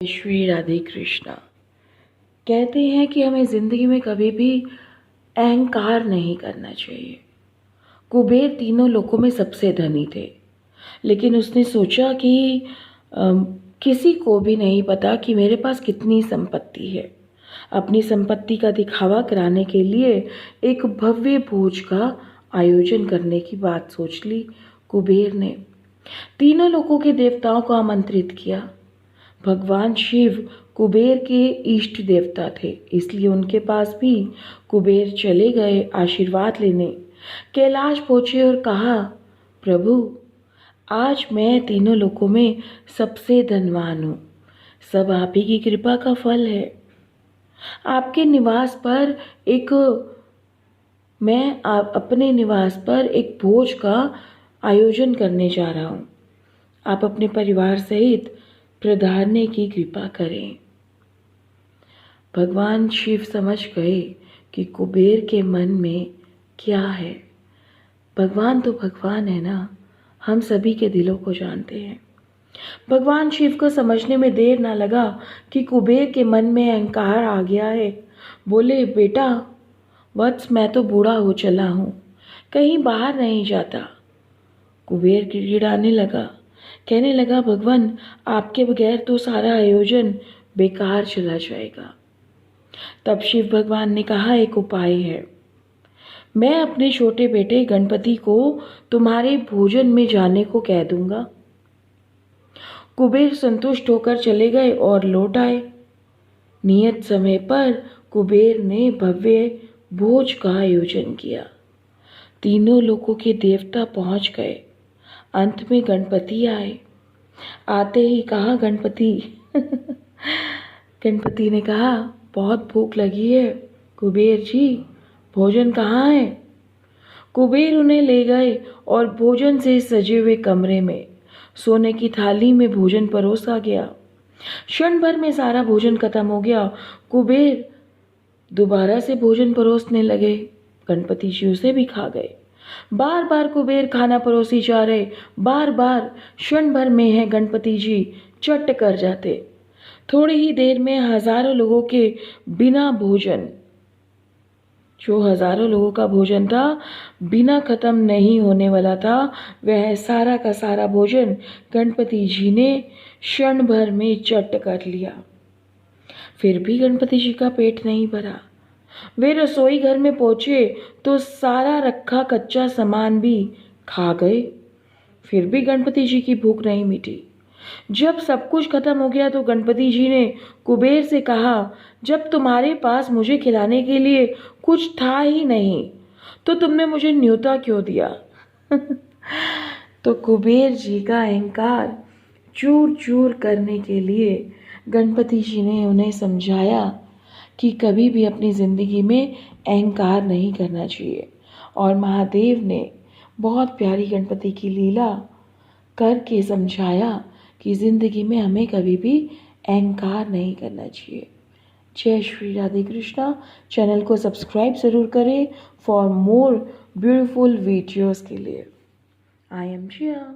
श्री राधे कृष्णा। कहते हैं कि हमें ज़िंदगी में कभी भी अहंकार नहीं करना चाहिए। कुबेर तीनों लोकों में सबसे धनी थे, लेकिन उसने सोचा कि किसी को भी नहीं पता कि मेरे पास कितनी संपत्ति है। अपनी संपत्ति का दिखावा कराने के लिए एक भव्य भोज का आयोजन करने की बात सोच ली कुबेर ने। तीनों लोकों के देवताओं को आमंत्रित किया। भगवान शिव कुबेर के इष्ट देवता थे, इसलिए उनके पास भी कुबेर चले गए आशीर्वाद लेने। कैलाश पहुंचे और कहा, प्रभु, आज मैं तीनों लोकों में सबसे धनवान हूँ। सब आप ही की कृपा का फल है। आपके निवास पर अपने निवास पर एक भोज का आयोजन करने जा रहा हूँ। आप अपने परिवार सहित पधारने की कृपा करें। भगवान शिव समझ गए कि कुबेर के मन में क्या है। भगवान तो भगवान है ना, हम सभी के दिलों को जानते हैं। भगवान शिव को समझने में देर ना लगा कि कुबेर के मन में अहंकार आ गया है। बोले, बेटा वत्स, मैं तो बूढ़ा हो चला हूँ, कहीं बाहर नहीं जाता। कुबेर गिड़गिड़ाने लगा, कहने लगा, भगवान आपके बगैर तो सारा आयोजन बेकार चला जाएगा। तब शिव भगवान ने कहा, एक उपाय है। मैं अपने छोटे बेटे गणपति को तुम्हारे भोजन में जाने को कह दूंगा। कुबेर संतुष्ट होकर चले गए और लौट आए। नियत समय पर कुबेर ने भव्य भोज का आयोजन किया। तीनों लोकों के देवता पहुंच गए। अंत में गणपति आए। आते ही कहा, गणपति गणपति ने कहा, बहुत भूख लगी है, कुबेर जी भोजन कहाँ है? कुबेर उन्हें ले गए और भोजन से सजे हुए कमरे में सोने की थाली में भोजन परोसा गया। क्षण भर में सारा भोजन खत्म हो गया। कुबेर दोबारा से भोजन परोसने लगे। गणपति जी उसे भी खा गए। बार बार कुबेर खाना परोसी जा रहे, बार बार क्षण भर में है गणपति जी चट कर जाते। थोड़ी ही देर में हजारों लोगों के बिना भोजन, जो हजारों लोगों का भोजन था, बिना खत्म नहीं होने वाला था, वह सारा का सारा भोजन गणपति जी ने क्षण भर में चट कर लिया। फिर भी गणपति जी का पेट नहीं भरा। वे रसोई घर में पहुंचे तो सारा रखा कच्चा सामान भी खा गए। फिर भी गणपति जी की भूख नहीं मिटी। जब सब कुछ खत्म हो गया तो गणपति जी ने कुबेर से कहा, जब तुम्हारे पास मुझे खिलाने के लिए कुछ था ही नहीं तो तुमने मुझे न्योता क्यों दिया? तो कुबेर जी का अहंकार चूर चूर करने के लिए गणपति जी ने उन्हें समझाया कि कभी भी अपनी ज़िंदगी में अहंकार नहीं करना चाहिए। और महादेव ने बहुत प्यारी गणपति की लीला करके समझाया कि ज़िंदगी में हमें कभी भी अहंकार नहीं करना चाहिए। जय श्री राधे कृष्णा। चैनल को सब्सक्राइब ज़रूर करें फॉर मोर ब्यूटीफुल वीडियोज़ के लिए। I am Jiya.